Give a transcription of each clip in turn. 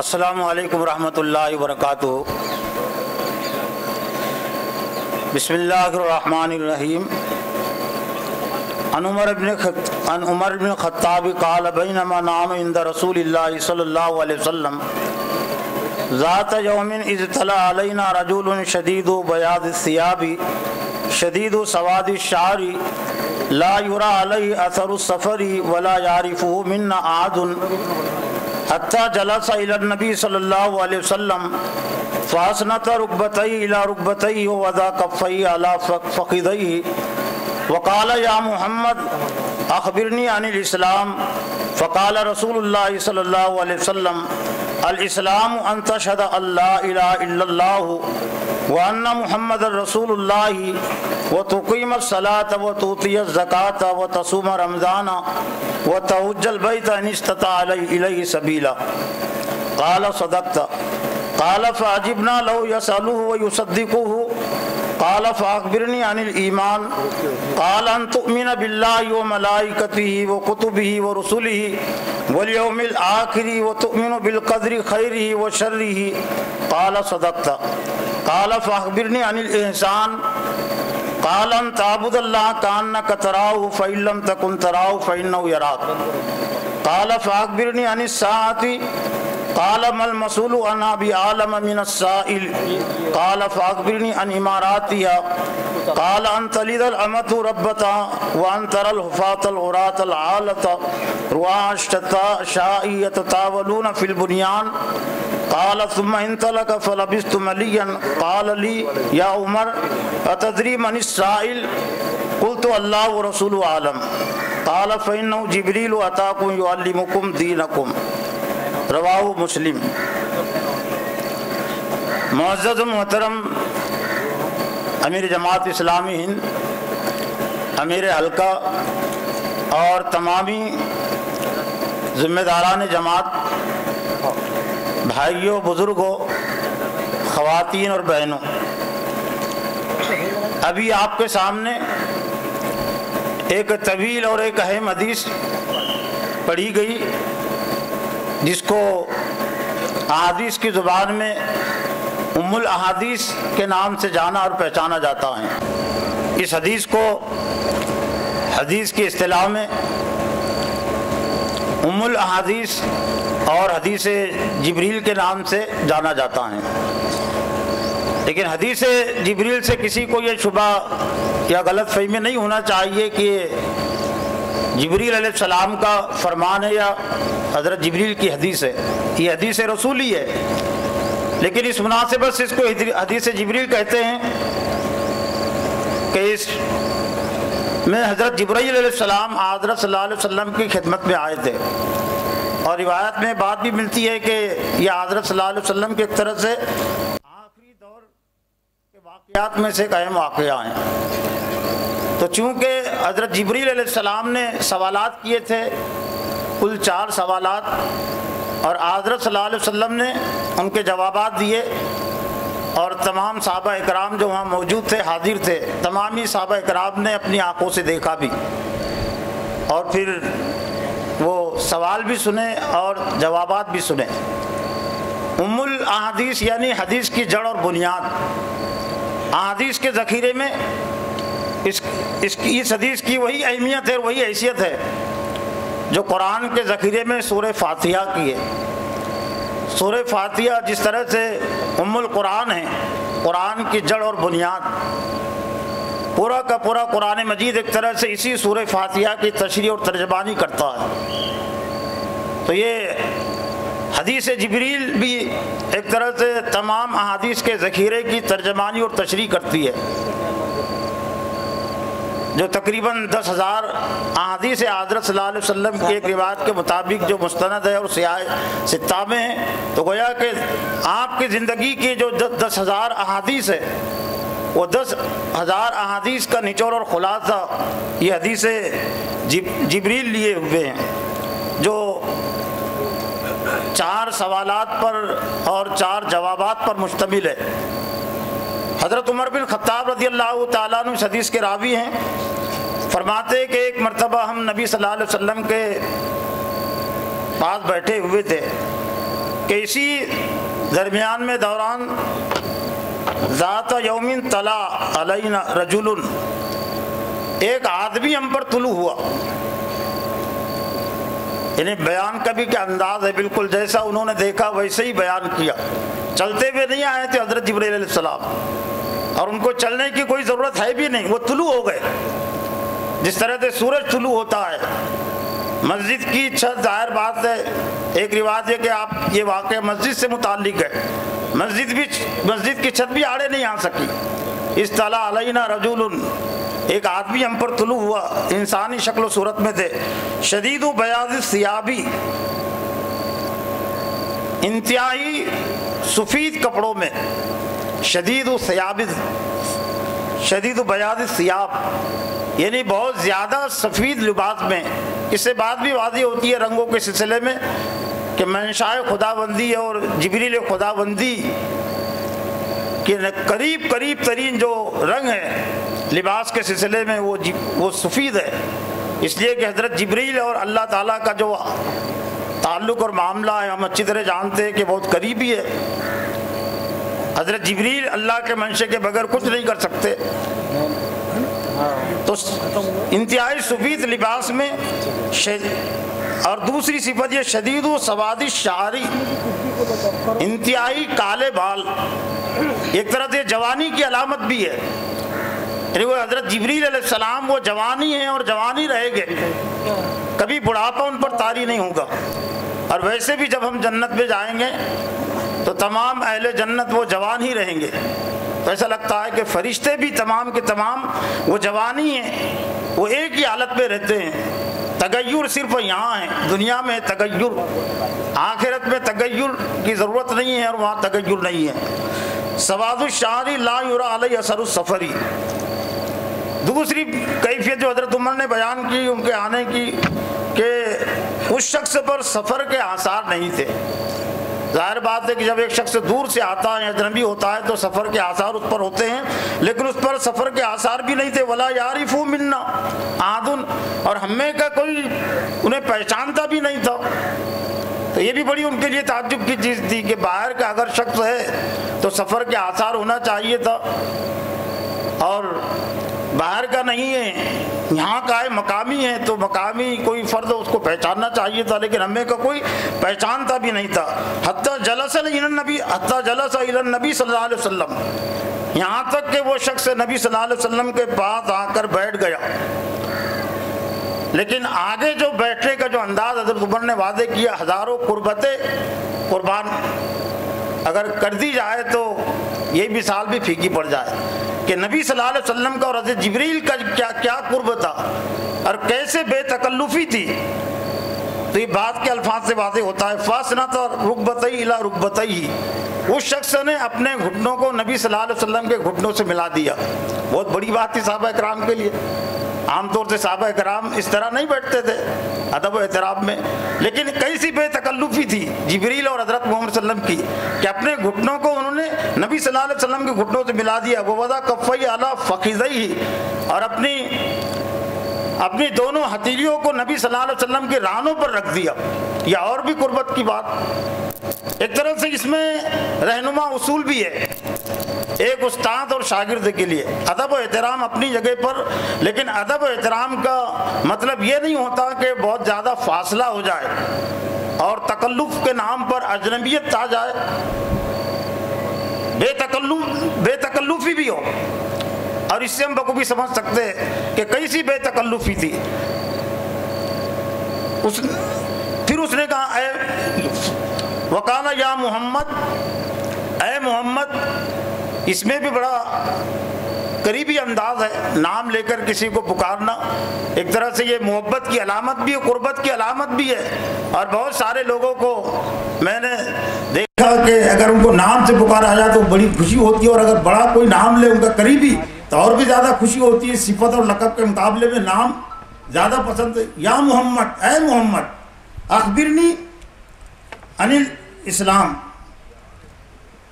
السلام علیکم ورحمۃ اللہ وبرکاتہ۔ بسم اللہ الرحمن الرحیم۔ عن عمر بن الخطاب قال بینما نام عند رسول اللہ صلی اللہ علیہ وسلم ذات یوم اذ طلع علینا رجل شدید بیاض الثیاب شدید سواد الشعر لا یری علیہ اثر السفر ولا یعرفه منا احد حتی جلس الی النبی صلی اللہ علیہ وسلم فاسند رکبتیہ الی رکبتیہ ووضع کفیہ علی فخذیہ وقال یا محمد اخبرنی عن الاسلام فقال رسول اللہ صلی اللہ علیہ وسلم الاسلام ان تشہد ان لا الہ الا اللہ وان محمد رسول اللہ وتقیم الصلاۃ وتؤتی الزکاۃ وتصوم رمضان وتحج البیت ان استطاع الیہ سبیلا قال صدقت قال فعجبنا لو یسألہ ویصدقہ قال فاخبرنی عن الایمان قال ان تؤمن باللہ وملائکتہ وکتبہ ورسلہ والیوم الآخر وتؤمن بالقدر خیرہ وشرہ قال صدقت قال فاخبرنی عن الاحسان قال ان تعبد اللہ کأنک تراہ فإن لم تکن تراہ فإنہ یراک قال فاخبرنی عن الساعة قال ما المسؤول عنها بعالم من السائل قال فاخبرنی عن اماراتها قال ان تلد الامة ربتها وان ترى الحفاة العراة العالة رعاة الشاء يتطاولون في البنيان قال ثم انطلق فلبثت مليا قال لي يا عمر اتدري من السائل قلت الله ورسوله اعلم قال فإنه جبريل أتاكم يعلمكم دينكم رواہ مسلم۔ معزز و محترم امیر جماعت اسلامی ہند، امیر حلقہ اور تمامی ذمہ داران جماعت، بھائیوں، بزرگوں، خواتین اور بہنوں، ابھی آپ کے سامنے ایک طویل اور ایک اہم حدیث پڑھی گئی جس کو احادیث کی زبان میں ام الاحادیث کے نام سے جانا اور پہچانا جاتا ہے۔ اس حدیث کو حدیث کی اصطلاح میں ام الاحادیث اور حدیث جبریل کے نام سے جانا جاتا ہے، لیکن حدیث جبریل سے کسی کو یہ شبہ یا غلط فہمی نہیں ہونا چاہیے کہ جبریل علیہ السلام کا فرمان ہے یا حضرت جبریل کی حدیث ہے۔ یہ حدیث رسول ہی ہے، لیکن اس مناسبت سے اس کو حدیث جبریل کہتے ہیں کہ اس میں حضرت جبرائیل علیہ السلام حضرت صلی اللہ علیہ وسلم کی خدمت میں آئے تھے، اور روایت میں بات بھی ملتی ہے کہ یہ حضرت صلی اللہ علیہ وسلم کی ایک طرح سے آخری دور کے واقعات میں سے ایک اہم واقعہ ہیں۔ تو چونکہ حضرت جبریل علیہ السلام نے سوالات کیے تھے، کل 4 سوالات، اور حضرت صلی اللہ علیہ وسلم نے ان کے جوابات دیے، اور تمام صحابہ اکرام جو وہاں موجود تھے، حاضر تھے، تمامی صحابہ اکرام نے اپنی آنکھوں سے دیکھا بھی، اور پھر وہ سوال بھی سنے اور جوابات بھی سنے۔ ام الاحادیث یعنی حدیث کی جڑ اور بنیاد، احادیث کے ذخیرے میں اس حدیث کی وہی اہمیت ہے، وہی حیثیت ہے جو قرآن کے ذخیرے میں سورہ فاتحہ کی ہے۔ سورہ فاتحہ جس طرح سے ام القرآن ہے، قرآن کی جڑ اور بنیاد، پورا کا پورا قرآن مجید ایک طرح سے اسی سورہ فاتحہ کی تشریح اور ترجمانی کرتا ہے۔ تو یہ حدیث جبریل بھی ایک طرح سے تمام احادیث کے ذخیرے کی ترجمانی اور تشریح کرتی ہے، جو تقریباً 10,000 احادیث حضرت صلی اللہ علیہ وسلم کی ایک روایت کے مطابق جو مستند ہے اور سیاہ ستہ میں ہے، تو گویا کہ آپ کی زندگی کی جو 10,000 احادیث ہے، وہ 10,000 احادیث کا نچوڑ اور خلاصہ یہ حدیث جبریل لیے ہوئے ہیں، جو 4 سوالات پر اور 4 جوابات پر مشتمل ہے۔ حضرت عمر بن خطاب رضی اللہ تعالیٰ عنہ اس حدیث کے راوی ہیں، فرماتے کہ ایک مرتبہ ہم نبی صلی اللہ علیہ وسلم کے پاس بیٹھے ہوئے تھے کہ اسی درمیان میں دوران ذات یومن طلع علینا رجل، ایک آدمی ہم پر طلوع ہوا. یعنی بیان کا بھی کیا انداز ہے، بالکل جیسا انہوں نے دیکھا ویسے ہی بیان کیا. چلتے ہوئے نہیں آئے تھے حضرت جبرائیل علیہ السلام، اور ان کو چلنے کی کوئی ضرورت ہے بھی نہیں، وہ طلوع ہو گئے. جس طرح سے سورج طلوع ہوتا ہے. مسجد کی چھت ظاہر بات ہے، ایک روایت ہے کہ آپ یہ واقعہ مسجد سے متعلق ہے، مسجد کی چھت بھی آڑے نہیں آ سکی. اطلع علینا رجل، ایک آدمی ہم پر طلوع ہوا، انسانی شکل و صورت میں تھے. شدید بیاض الثیابی، انتہائی سفید کپڑوں میں. شدید بیاض الثیاب یعنی بہت زیادہ سفید لباس میں. اس سے بات بھی واضح ہوتی ہے رنگوں کے سلسلے میں کہ منشاء خداوندی اور جبریل خداوندی کہ قریب ترین جو رنگ ہے لباس کے سلسلے میں وہ سفید ہے. اس لیے کہ حضرت جبریل اور اللہ تعالیٰ کا جو تعلق اور معاملہ ہے ہم اچھی طرح جانتے ہیں کہ بہت قریبی ہے. حضرت جبریل اللہ کے منشے کے بغیر کچھ نہیں کر سکتے. تو انتہائی سفید لباس میں، اور دوسری صفت یہ شدید و سواد الشعری، انتہائی کالے بال. ایک طرح سے جوانی کی علامت بھی ہے. یعنی وہ حضرت جبریل علیہ السلام وہ جوانی ہیں اور جوانی رہے گے، کبھی بڑھاپا ان پر طاری نہیں ہوگا. اور ویسے بھی جب ہم جنت میں جائیں گے تو تمام اہل جنت وہ جوان ہی رہیں گے. تو ایسا لگتا ہے کہ فرشتے بھی تمام کے تمام وہ جوانی ہیں، وہ ایک ہی حالت میں رہتے ہیں. تغیر صرف یہاں ہے، دنیا میں تغیر، آخرت میں تغیر کی ضرورت نہیں ہے اور وہاں تغیر نہیں ہے. سواد الشعر لا یرا علی اثر السفر، دوسری کیفیت جو حضرت عمر نے بیان کی ان کے آنے کی کہ اس شخص پر سفر کے آثار نہیں تھے. ظاہر بات ہے کہ جب ایک شخص دور سے آتا ہے اجنبی ہوتا ہے تو سفر کے آثار اس پر ہوتے ہیں، لیکن اس پر سفر کے آثار بھی نہیں تھے. ولا یعرف منا احد، اور ہمیں کا کوئی انہیں پہچانتا بھی نہیں تھا. تو یہ بھی بڑی ان کے لیے تعجب کی چیز تھی کہ باہر کا اگر شخص ہے تو سفر کے آثار ہونا چاہیے تھا، اور باہر کا نہیں ہے، یہاں کا ہے، مقامی ہے، تو مقامی کوئی فرد اس کو پہچاننا چاہیے تھا، لیکن ہمیں کا کوئی پہچانتا بھی نہیں تھا. حتی جلس الی النبی صلی اللہ علیہ وسلم، یہاں تک کہ وہ شخص نبی صلی اللہ علیہ وسلم کے پاس آ کر بیٹھ گیا. لیکن آگے جو بیٹھنے کا جو انداز حضرت عمر نے واضح کیا، ہزاروں قربتیں قربان اگر کر دی جائے تو یہ مثال بھی پھیکی پڑ جائے کہ نبی صلی اللہ علیہ وسلم کا اور حضرت جبریل کا کیا قرب تھا اور کیسے بے تکلفی تھی. تو یہ بات کے الفاظ سے واضح ہوتا ہے. فاسنت رکبتئی الی رکبتئی، اس شخص نے اپنے گھٹنوں کو نبی صلی اللہ علیہ وسلم کے گھٹنوں سے ملا دیا. بہت بڑی بات تھی صحابہ کرام کے لیے. عام طور سے صحابہ کرام اس طرح نہیں بیٹھتے تھے ادب و احترام میں، لیکن کیسی بے تکلفی تھی جبریل اور حضرت محمد صلی اللہ علیہ وسلم کی کہ اپنے گھٹنوں کو انہوں نے نبی صلی اللہ علیہ وسلم کے گھٹنوں سے ملا دیا. ووضع کفیہ علی فخذیہ، اور اپنی دونوں ہتھیلیوں کو نبی صلی اللہ علیہ وسلم کے رانوں پر رکھ دیا. یا اور بھی قربت کی بات. ایک طرح سے اس میں رہنما اصول بھی ہے ایک استاد اور شاگرد کے لیے. ادب و احترام اپنی جگہ پر، لیکن ادب و احترام کا مطلب یہ نہیں ہوتا کہ بہت زیادہ فاصلہ ہو جائے اور تکلف کے نام پر اجنبیت آ جائے، بے تکلفی بھی ہو. اور اس سے ہم بخوبی سمجھ سکتے ہیں کہ کیسی بے تکلفی تھی. پھر اس نے کہا وقال یا محمد، اے محمد. اس میں بھی بڑا قریبی انداز ہے، نام لے کر کسی کو پکارنا. ایک طرح سے یہ محبت کی علامت بھی ہے، قربت کی علامت بھی ہے. اور بہت سارے لوگوں کو میں نے دیکھا کہ اگر ان کو نام سے پکارا جائے تو بڑی خوشی ہوتی ہے، اور اگر بڑا کوئی نام لے ان کا قریبی تو اور بھی زیادہ خوشی ہوتی ہے. صفت اور لقب کے مقابلے میں نام زیادہ پسند ہے. یا محمد، اے محمد، اخبرنی عن الاسلام،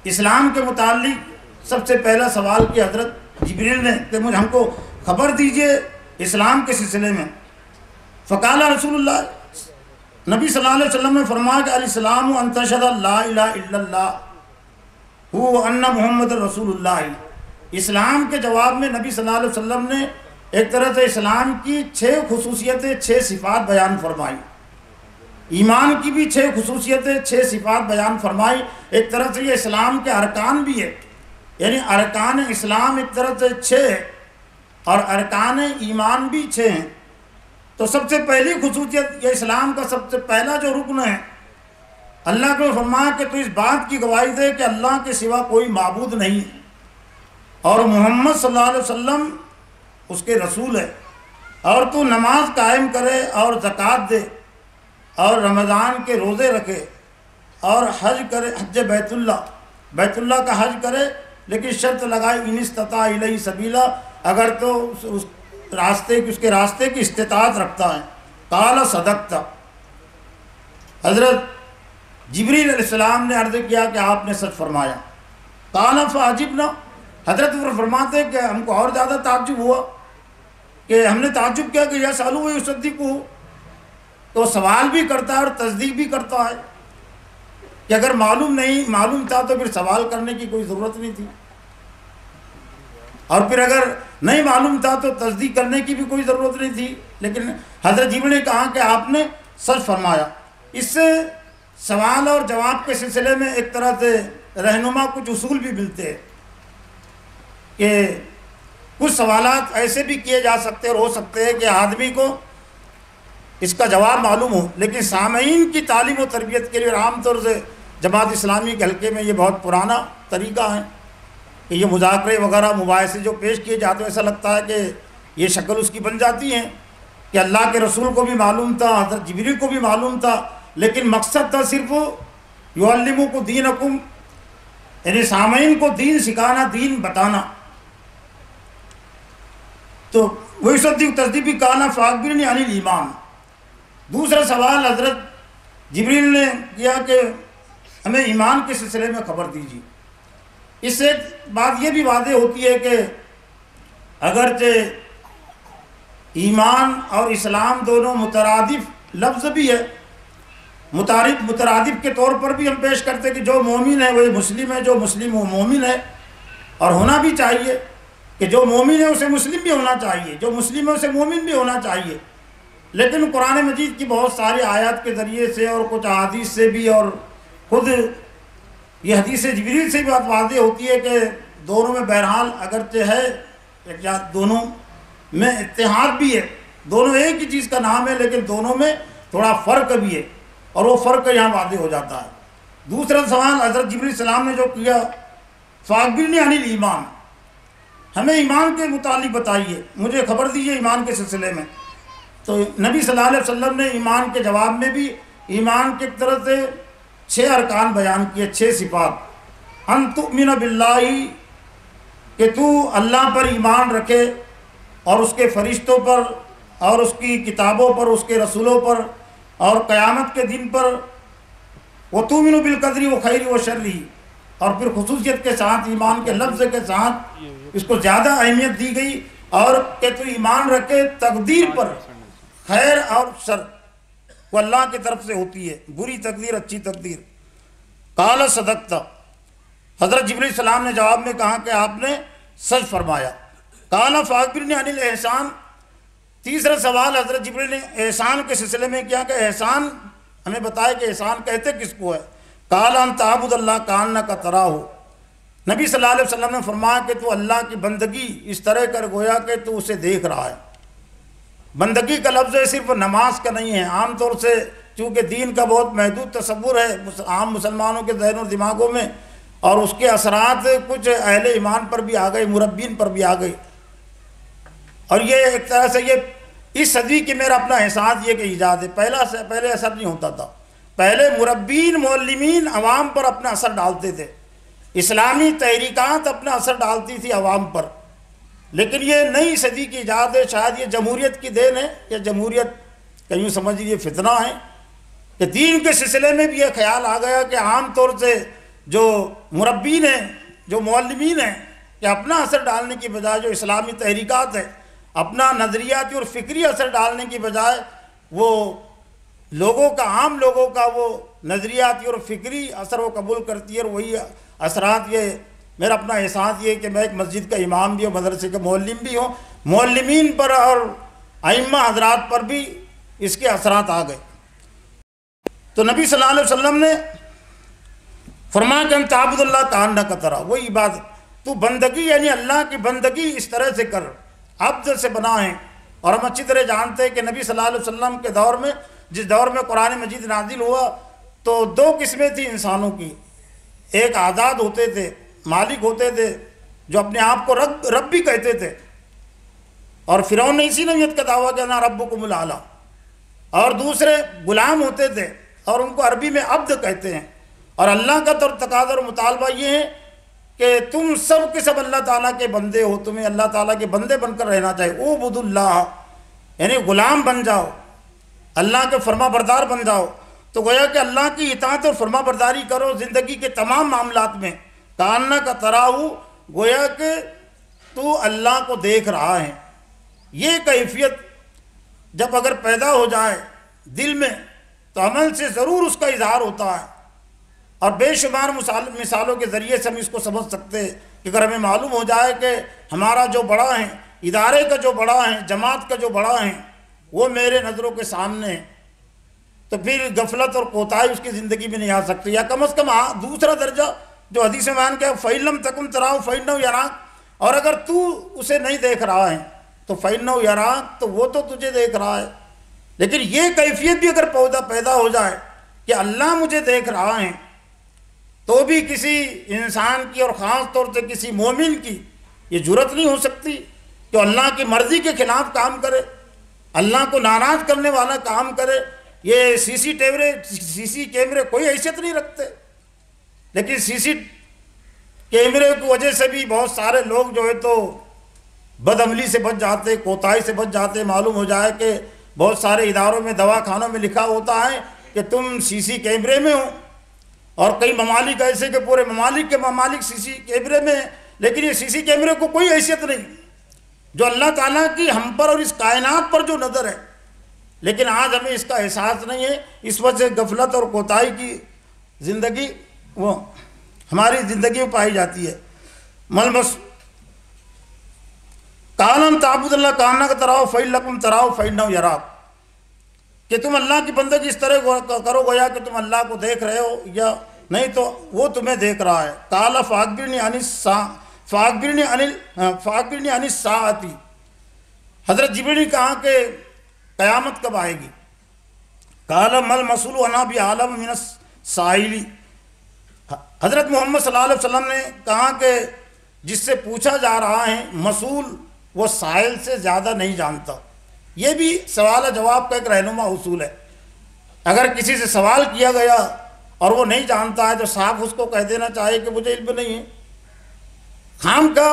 اسلام کے متعلق سب سے پہلا سوال کیا حضرت جبریل نے کہ ہم کو خبر دیجئے اسلام کے سلسلے میں. فقال رسول اللہ نبی صلی اللہ علیہ وسلم نے فرمایا کہ الاسلام ان تشہد لا الہ الا اللہ ہو ان محمد رسول اللہ۔ اسلام کے جواب میں نبی صلی اللہ علیہ وسلم نے ایک طرح سے اسلام کی 6 خصوصیتیں 6 صفات بیان فرمائی، ایمان کی بھی 6 خصوصیتیں 6 صفات بیان فرمائی۔ ایک طرح سے یہ اسلام کے ارکان بھی ہے، یعنی ارکان اسلام ایک طرح سے 6 ہے اور ارکان ایمان بھی 6 ہیں۔ تو سب سے پہلی خصوصیت یہ اسلام کا سب سے پہلا جو رکن ہے، اللہ کو فرمایا کہ تو اس بات کی گواہی دے کہ اللہ کے سوا کوئی معبود نہیں اور محمد صلی اللہ علیہ وسلم اس کے رسول ہے، اور تو نماز قائم کرے اور زکوٰۃ دے اور رمضان کے روزے رکھے اور حج کرے، حج بیت اللہ کا حج کرے، لیکن شرط لگائی ان استطاع الیہ سبیلا، اگر تو اس کے راستے کی استطاعت رکھتا ہے۔ قال صدقت، حضرت جبریل علیہ السلام نے عرض کیا کہ آپ نے سچ فرمایا۔ قال فعجبنا، حضرت عمر فرماتے کہ ہم کو اور زیادہ تعجب ہوا، کہ ہم نے تعجب کیا کہ یسألہ ویصدقہ، تو سوال بھی کرتا ہے اور تصدیق بھی کرتا ہے کہ اگر معلوم تھا تو پھر سوال کرنے کی کوئی ضرورت نہیں تھی، اور پھر اگر نہیں معلوم تھا تو تصدیق کرنے کی بھی کوئی ضرورت نہیں تھی، لیکن حضرت جبریل نے کہا کہ آپ نے سچ فرمایا۔ اس سے سوال اور جواب کے سلسلے میں ایک طرح سے رہنما کچھ اصول بھی ملتے ہیں کہ کچھ سوالات ایسے بھی کیے جا سکتے اور ہو سکتے ہیں کہ آدمی کو اس کا جواب معلوم ہو، لیکن سامعین کی تعلیم و تربیت کے لیے عام طور سے جماعت اسلامی کے حلقے میں یہ بہت پرانا طریقہ ہے کہ یہ مذاکرے وغیرہ مباحثے جو پیش کیے جاتے ہیں، ایسا لگتا ہے کہ یہ شکل اس کی بن جاتی ہے کہ اللہ کے رسول کو بھی معلوم تھا، حضرت جبریل کو بھی معلوم تھا، لیکن مقصد تھا صرف یعلمکم دینکم، یعنی سامعین کو دین سکھانا، دین بتانا۔ تو وہی صدیق تصدیقی کانا فاخبرنی عن الایمان۔ دوسرا سوال حضرت جبریل نے کیا کہ ہمیں ایمان کے سلسلے میں خبر دیجیے۔ اس سے بات یہ بھی واضح ہوتی ہے کہ اگرچہ ایمان اور اسلام دونوں مترادف لفظ بھی ہے، مترادف کے طور پر بھی ہم پیش کرتے ہیں کہ جو مومن ہے وہ مسلم ہے، جو مسلم وہ مومن ہے، اور ہونا بھی چاہیے کہ جو مومن ہے اسے مسلم بھی ہونا چاہیے، جو مسلم ہے اسے مومن بھی ہونا چاہیے۔ لیکن قرآن مجید کی بہت ساری آیات کے ذریعے سے اور کچھ احادیث سے بھی اور خود یہ حدیث جبریل سے بھی بات واضح ہوتی ہے کہ دونوں میں بہرحال اگرچہ ہے، دونوں میں اتحاد بھی ہے، دونوں ایک ہی چیز کا نام ہے، لیکن دونوں میں تھوڑا فرق بھی ہے، اور وہ فرق یہاں واضح ہو جاتا ہے۔ دوسرا سوال حضرت جبریل السلام نے جو کیا، فاخبرنی عن الایمان، ہمیں ایمان کے متعلق بتائیے، مجھے خبر دیجیے ایمان کے سلسلے میں۔ تو نبی صلی اللہ علیہ وسلم نے ایمان کے جواب میں بھی ایمان کی طرح سے 6 ارکان بیان کیے، 6 صفات۔ ان تؤمن باللہ، کہ تو اللہ پر ایمان رکھے اور اس کے فرشتوں پر اور اس کی کتابوں پر، اس کے رسولوں پر اور قیامت کے دن پر، وتؤمن بالقدر وخیر وشر، اور پھر خصوصیت کے ساتھ ایمان کے لفظ کے ساتھ اس کو زیادہ اہمیت دی گئی، اور کہ تو ایمان رکھے تقدیر پر، خیر اور شر وہ اللہ کی طرف سے ہوتی ہے، بری تقدیر اچھی تقدیر۔ قال صدقت، حضرت جبریل السلام نے جواب میں کہا کہ آپ نے سچ فرمایا۔ قال فاخبرنی عن الاحسان، تیسرا سوال حضرت جبریل نے احسان کے سلسلے میں کیا کہ احسان ہمیں بتائے کہ احسان کہتے کس کو ہے۔ قال ان تعبد اللہ کانک تراہ، نبی صلی اللہ علیہ وسلم نے فرمایا کہ تو اللہ کی بندگی اس طرح کر گویا کہ تو اسے دیکھ رہا ہے۔ بندگی کا لفظ صرف نماز کا نہیں ہے، عام طور سے چونکہ دین کا بہت محدود تصور ہے عام مسلمانوں کے ذہن و دماغوں میں، اور اس کے اثرات کچھ اہل ایمان پر بھی آ گئے، مربین پر بھی آ گئے، اور یہ ایک طرح سے یہ اس صدی کی میرا اپنا احساس یہ کہ ایجاد ہے، پہلے اثر نہیں ہوتا تھا، پہلے مربین معلمین عوام پر اپنا اثر ڈالتے تھے، اسلامی تحریکات اپنا اثر ڈالتی تھی عوام پر، لیکن یہ نئی صدی کی ایجاد ہے، شاید یہ جمہوریت کی دین ہے، یا جمہوریت کہ یوں سمجھ لیجیے فتنہ ہے کہ دین کے سلسلے میں بھی یہ خیال آ گیا کہ عام طور سے جو مربین ہیں، جو معلمین ہیں، کہ اپنا اثر ڈالنے کی بجائے جو اسلامی تحریکات ہے، اپنا نظریاتی اور فکری اثر ڈالنے کی بجائے وہ لوگوں کا، عام لوگوں کا وہ نظریاتی اور فکری اثر وہ قبول کرتی ہے، اور وہی اثرات یہ میرا اپنا احساس یہ کہ میں ایک مسجد کا امام بھی ہوں، مدرسے کا معلم بھی ہوں، معلمین پر اور ائمہ حضرات پر بھی اس کے اثرات آ گئے۔ تو نبی صلی اللہ علیہ وسلم نے فرمایا کہ انت عبد اللہ کانک ترا، وہی عبادت، تو بندگی یعنی اللہ کی بندگی اس طرح سے کر، عبد سے بنا ہے۔ اور ہم اچھی طرح جانتے ہیں کہ نبی صلی اللہ علیہ وسلم کے دور میں، جس دور میں قرآن مجید نازل ہوا، تو دو قسمیں تھیں انسانوں کی، ایک آزاد ہوتے تھے، مالک ہوتے تھے، جو اپنے آپ کو رب بھی کہتے تھے، اور فرعون نے اسی نوعیت کا دعویٰ کیا نا ربکم الاعلیٰ، اور دوسرے غلام ہوتے تھے اور ان کو عربی میں عبد کہتے ہیں۔ اور اللہ کا تقاضا اور مطالبہ یہ ہے کہ تم سب کے سب اللہ تعالیٰ کے بندے ہو، تمہیں اللہ تعالیٰ کے بندے بن کر رہنا چاہیے، اعبد اللہ، یعنی غلام بن جاؤ، اللہ کے فرما بردار بن جاؤ۔ تو گویا کہ اللہ کی اطاعت اور فرما برداری کرو زندگی کے تمام معاملات میں، کانک تراہو، گویا کہ تو اللہ کو دیکھ رہا ہے۔ یہ کیفیت جب اگر پیدا ہو جائے دل میں تو عمل سے ضرور اس کا اظہار ہوتا ہے، اور بے شمار مثالوں کے ذریعے سے ہم اس کو سمجھ سکتے ہیں کہ اگر ہمیں معلوم ہو جائے کہ ہمارا جو بڑا ہے، ادارے کا جو بڑا ہے، جماعت کا جو بڑا ہے، وہ میرے نظروں کے سامنے ہے، تو پھر غفلت اور کوتاہی اس کی زندگی میں نہیں آ سکتی، یا کم از کم دوسرا درجہ جو حدیث میں بیان کیا فَإِن لَمْ تَكُنْ تَرَاهُ فَإِنَّهُ يَرَاكَ، اور اگر تو اسے نہیں دیکھ رہا ہے تو فَإِنَّهُ يَرَاكَ، تو وہ تو تجھے دیکھ رہا ہے۔ لیکن یہ کیفیت بھی اگر پیدا ہو جائے کہ اللہ مجھے دیکھ رہا ہے، تو بھی کسی انسان کی اور خاص طور سے کسی مومن کی یہ جرت نہیں ہو سکتی کہ اللہ کی مرضی کے خلاف کام کرے، اللہ کو ناراض کرنے والا کام کرے۔ یہ سی سی کیمرے کوئی حیثیت نہیں رکھتے، لیکن سی سی کیمرے کی وجہ سے بھی بہت سارے لوگ جو ہے تو بدعملی سے بچ جاتے، کوتاہی سے بچ جاتے۔ معلوم ہو جائے کہ بہت سارے اداروں میں، دواخانوں میں لکھا ہوتا ہے کہ تم سی سی کیمرے میں ہو، اور کئی ممالک ایسے کہ پورے ممالک کے ممالک سی سی کیمرے میں ہیں، لیکن یہ سی سی کیمرے کو کوئی حیثیت نہیں جو اللہ تعالیٰ کی ہم پر اور اس کائنات پر جو نظر ہے، لیکن آج ہمیں اس کا احساس نہیں ہے۔ اس وجہ سے غفلت اور کوتاہی کی زندگی وہ ہماری زندگی میں پائی جاتی ہے۔ ملمس کانن تعبد اللہ کانک تراہو فَإِن لَكُمْ تَرَاهُ فَإِنَّهُ يَرَاكَ، کہ تم اللہ کی بندگی اس طرح کرو گویا کہ تم اللہ کو دیکھ رہے ہو، یا نہیں تو وہ تمہیں دیکھ رہا ہے۔ قال فَأَخْبِرْنِي عَنِ السَّاعَةِ، حضرت جبریل نے کہا کہ قیامت کب آئے گی؟ قال مَا الْمَسْئُولُ عَنْهَا بِأَعْلَمَ مِنَ السَّائِلِ، حضرت محمد صلی اللہ علیہ وسلم نے کہا کہ جس سے پوچھا جا رہا ہے مسئول وہ سائل سے زیادہ نہیں جانتا۔ یہ بھی سوال جواب کا ایک رہنما اصول ہے۔ اگر کسی سے سوال کیا گیا اور وہ نہیں جانتا ہے تو صاحب اس کو کہہ دینا چاہیے کہ مجھے علم نہیں ہے۔ خام کا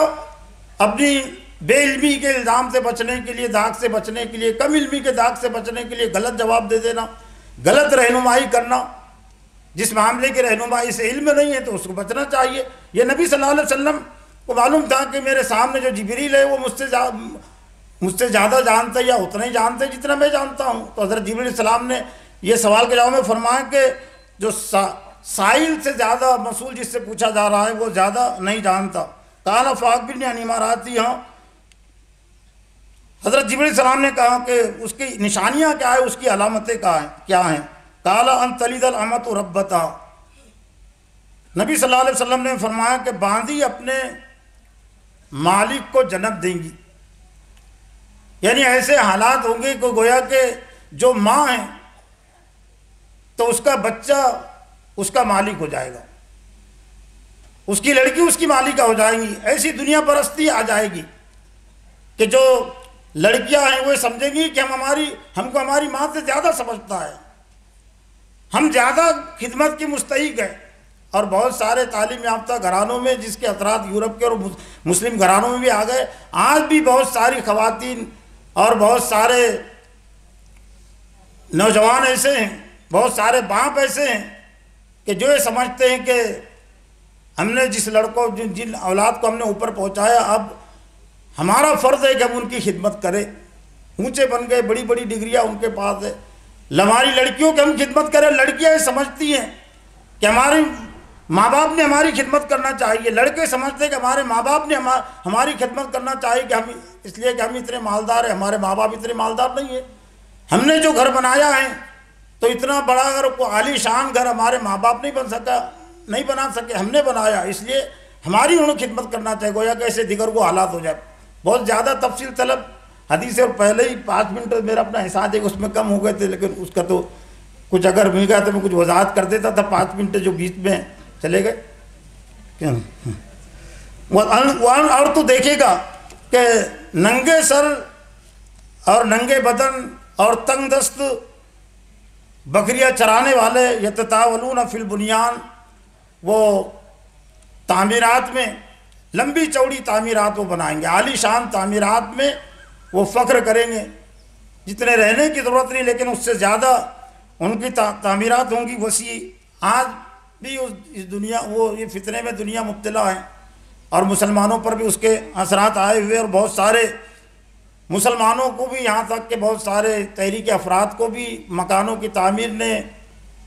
اپنی بے علمی کے الزام سے بچنے کے لیے، داغ سے بچنے کے لیے، کم علمی کے داغ سے بچنے کے لیے غلط جواب دے دینا، غلط رہنمائی کرنا، جس معاملے کی رہنمائی سے علم نہیں ہے تو اس کو بچنا چاہیے۔ یہ نبی صلی اللہ علیہ وسلم کو معلوم تھا کہ میرے سامنے جو جبریل ہے وہ مجھ سے زیادہ جانتا ہے یا اتنا ہی جانتا ہے جتنا میں جانتا ہوں۔ تو حضرت جبریل علیہ السلام نے یہ سوال کے جواب میں فرمایا کہ جو سائل سے زیادہ مسئول جس سے پوچھا جا رہا ہے وہ زیادہ نہیں جانتا۔ قال فأخبرنی عن اماراتی، ہاں حضرت جبریل علیہ السلام نے کہا کہ اس کی نشانیاں کیا ہے، اس کی علامتیں کیا ہیں؟ قال ان تلد الامۃ ربتہا، نبی صلی اللہ علیہ وسلم نے فرمایا کہ باندی اپنے مالک کو جنم دیں گی، یعنی ایسے حالات ہوں گے کہ گویا کہ جو ماں ہے تو اس کا بچہ اس کا مالک ہو جائے گا، اس کی لڑکی اس کی مالکہ ہو جائیں گی۔ ایسی دنیا پرستی آ جائے گی کہ جو لڑکیاں ہیں وہ سمجھیں گی کہ ہم کو ہماری ماں سے زیادہ سمجھتا ہے، ہم زیادہ خدمت کی مستحق ہیں۔ اور بہت سارے تعلیم یافتہ گھرانوں میں، جس کے اثرات یورپ کے اور مسلم گھرانوں میں بھی آ گئے، آج بھی بہت ساری خواتین اور بہت سارے نوجوان ایسے ہیں، بہت سارے باپ ایسے ہیں کہ جو یہ سمجھتے ہیں کہ ہم نے جس لڑکوں جن اولاد کو ہم نے اوپر پہنچایا، اب ہمارا فرض ہے کہ ہم ان کی خدمت کریں۔ اونچے بن گئے، بڑی بڑی ڈگریاں ان کے پاس ہے، ہماری لڑکیوں کی ہم خدمت کریں. لڑکیاں یہ سمجھتی ہیں کہ ہمارے ماں باپ نے ہماری خدمت کرنا چاہیے. لڑکے سمجھتے ہیں کہ ہمارے ماں باپ نے ہماری خدمت کرنا چاہیے کہ ہم اس لیے کہ ہم اتنے مالدار ہیں, ہمارے ماں باپ اتنے مالدار نہیں ہیں. ہم نے جو گھر بنایا ہے تو اتنا بڑا اگر کوئی عالی شان گھر ہمارے ماں باپ نہیں بنا سکے, ہم نے بنایا, اس لیے ہماری انہیں خدمت کرنا چاہیے. گویا کہ ایسے دیگر کو حالات ہو جائے. بہت زیادہ تفصیل طلب حدیث, اور پہلے ہی 5 منٹ میرا اپنا حساب ہے کہ اس میں کم ہو گئے تھے, لیکن اس کا تو کچھ اگر مل گیا تو میں کچھ وضاحت کر دیتا تھا. 5 منٹ جو بیچ میں چلے گئے. اور تو دیکھے گا کہ ننگے سر اور ننگے بدن اور تنگ دست بکریاں چرانے والے یتطاولون فی البنیان, وہ تعمیرات میں لمبی چوڑی تعمیرات وہ بنائیں گے, عالی شان تعمیرات میں وہ فخر کریں گے. جتنے رہنے کی ضرورت نہیں لیکن اس سے زیادہ ان کی تعمیرات ہوں گی وسیع. آج بھی اس دنیا وہ یہ فتنے میں دنیا مبتلا ہے, اور مسلمانوں پر بھی اس کے اثرات آئے ہوئے, اور بہت سارے مسلمانوں کو بھی, یہاں تک کہ بہت سارے تحریک افراد کو بھی مکانوں کی تعمیر نے,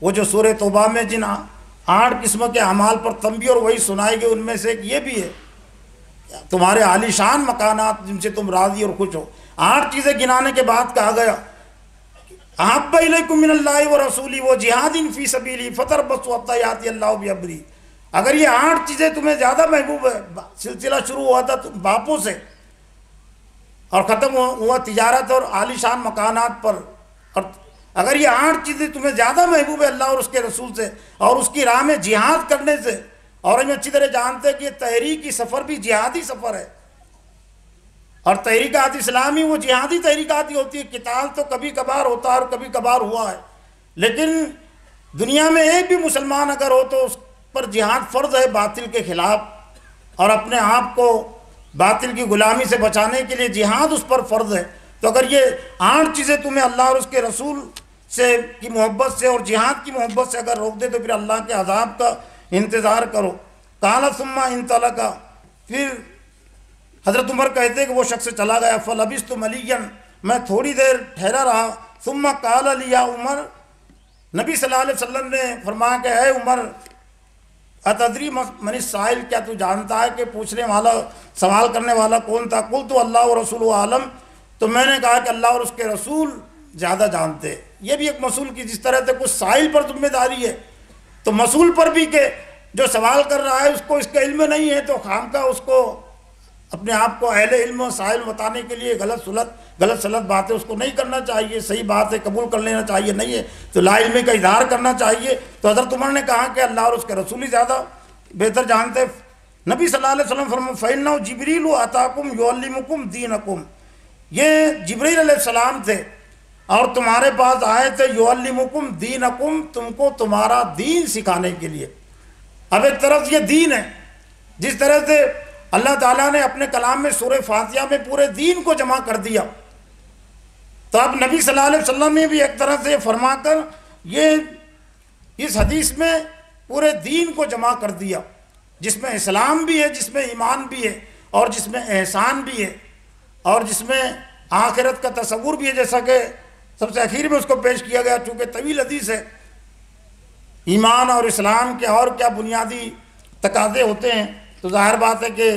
وہ جو سورہ توبہ میں جن 8 قسم کے اعمال پر تنبیہ اور وہی سنائی گئی, ان میں سے ایک یہ بھی ہے تمہارے عالی شان مکانات جن سے تم راضی اور خوش ہو. 8 چیزیں گنانے کے بعد کہا گیا احب الیکم من اللہ ورسولہ وجہاد فی سبیلہ فتربصوا حتی یاتی اللہ بامرہ. اگر یہ 8 چیزیں تمہیں زیادہ محبوب ہے, سلسلہ شروع ہوا تھا باپوں سے اور ختم ہوا تجارت اور عالی شان مکانات پر, اور اگر یہ 8 چیزیں تمہیں زیادہ محبوب ہے اللہ اور اس کے رسول سے اور اس کی راہ میں جہاد کرنے سے, اور ہم اچھی طرح جانتے ہیں کہ یہ تحریکی سفر بھی جہادی سفر ہے, اور تحریکات اسلامی وہ جہادی تحریکات ہی ہوتی ہے. قتال تو کبھی کبھار ہوتا ہے اور کبھی کبھار ہوا ہے, لیکن دنیا میں ایک بھی مسلمان اگر ہو تو اس پر جہاد فرض ہے باطل کے خلاف, اور اپنے آپ کو باطل کی غلامی سے بچانے کے لیے جہاد اس پر فرض ہے. تو اگر یہ 8 چیزیں تمہیں اللہ اور اس کے رسول سے کی محبت سے اور جہاد کی محبت سے اگر روک دے تو پھر اللہ کے عذاب کا انتظار کرو. قال ثم انطلق, پھر حضرت عمر کہتے کہ وہ شخص چلا گیا. فلبثت ملیا, میں تھوڑی دیر ٹھہرا رہا. ثم قال لی یا عمر, نبی صلی اللہ علیہ وسلم نے فرمایا کہ اے عمر, اتدری من السائل, کیا تو جانتا ہے کہ پوچھنے والا سوال کرنے والا کون تھا؟ قلت اللہ ورسولہ عالم, تو میں نے کہا کہ اللہ اور اس کے رسول زیادہ جانتے. یہ بھی ایک مسئول کی جس طرح سے کچھ سائل پر ذمہ داری ہے تو مسئول پر بھی کہ جو سوال کر رہا ہے اس کو اس کا علم نہیں ہے تو خامخواہ اس کو اپنے آپ کو اہل علم و سائل بتانے کے لیے غلط سلط باتیں اس کو نہیں کرنا چاہیے. صحیح بات ہے قبول کر لینا چاہیے, نہیں ہے تو لا علمی کا اظہار کرنا چاہیے. تو حضرت عمر نے کہا کہ اللہ اور اس کے رسول ہی زیادہ بہتر جانتے. نبی صلی اللہ علیہ وسلم فرمایا فَإِنَّهُ جِبْرِيلُ أَتَاكُمْ يُعَلِّمُكُمْ دِينَكُمْ, یہ جبرائیل علیہ السلام تھے اور تمہارے پاس آئے تھے یعلمکم دینکم, تم کو تمہارا دین سکھانے کے لیے. اب ایک طرف یہ دین ہے, جس طرح سے اللہ تعالیٰ نے اپنے کلام میں سورہ فاتحہ میں پورے دین کو جمع کر دیا, تو اب نبی صلی اللہ علیہ وسلم نے بھی ایک طرح سے فرما کر یہ اس حدیث میں پورے دین کو جمع کر دیا, جس میں اسلام بھی ہے, جس میں ایمان بھی ہے, اور جس میں احسان بھی ہے, اور جس میں آخرت کا تصور بھی ہے. جیسا کہ سب سے اخیر میں اس کو پیش کیا گیا, چونکہ طویل حدیث ہے. ایمان اور اسلام کے اور کیا بنیادی تقاضے ہوتے ہیں, تو ظاہر بات ہے کہ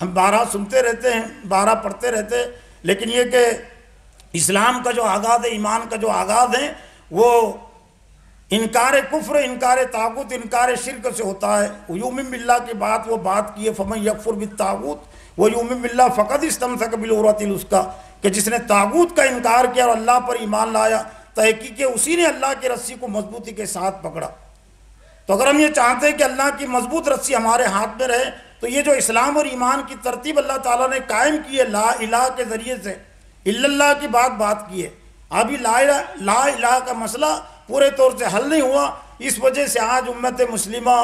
ہم 12 سنتے رہتے ہیں, 12 پڑھتے رہتے ہیں, لیکن یہ کہ اسلام کا جو آغاز ہے, ایمان کا جو آغاز ہے, وہ انکار کفر, انکار طاغوت, انکار شرک سے ہوتا ہے. یؤمن باللہ کی بات وہ بات کی ہے, فمن یکفر بالطاغوت ویؤمن باللہ فقد استمسک بالعروۃ الوثقی, کہ جس نے طاغوت کا انکار کیا اور اللہ پر ایمان لایا, تحقیق اسی نے اللہ کی رسی کو مضبوطی کے ساتھ پکڑا. تو اگر ہم یہ چاہتے ہیں کہ اللہ کی مضبوط رسی ہمارے ہاتھ میں رہے, تو یہ جو اسلام اور ایمان کی ترتیب اللہ تعالیٰ نے قائم کی ہے لا الہ کے ذریعے سے, الا اللہ کی بات کی ہے. ابھی لا الہ کا مسئلہ پورے طور سے حل نہیں ہوا, اس وجہ سے آج امت مسلمہ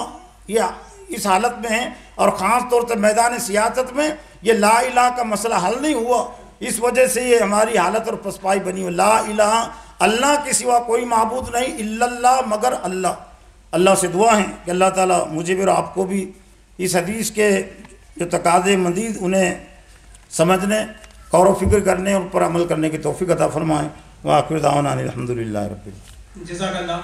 یہ اس حالت میں ہیں, اور خاص طور سے میدان سیاست میں یہ لا الہ کا مسئلہ حل نہیں ہوا, اس وجہ سے یہ ہماری حالت اور پسپائی بنی ہوئی. لا الہ, اللہ کے سوا کوئی معبود نہیں, الا اللہ, مگر اللہ. اللہ سے دعا ہے کہ اللہ تعالیٰ مجھے بھی اور آپ کو بھی اس حدیث کے جو تقاضے مزید انہیں سمجھنے, غور و فکر کرنے اور پر عمل کرنے کی توفیق عطا فرمائیں. وآخر دعوانا الحمدللہ رب العالمین. جزاک اللہ.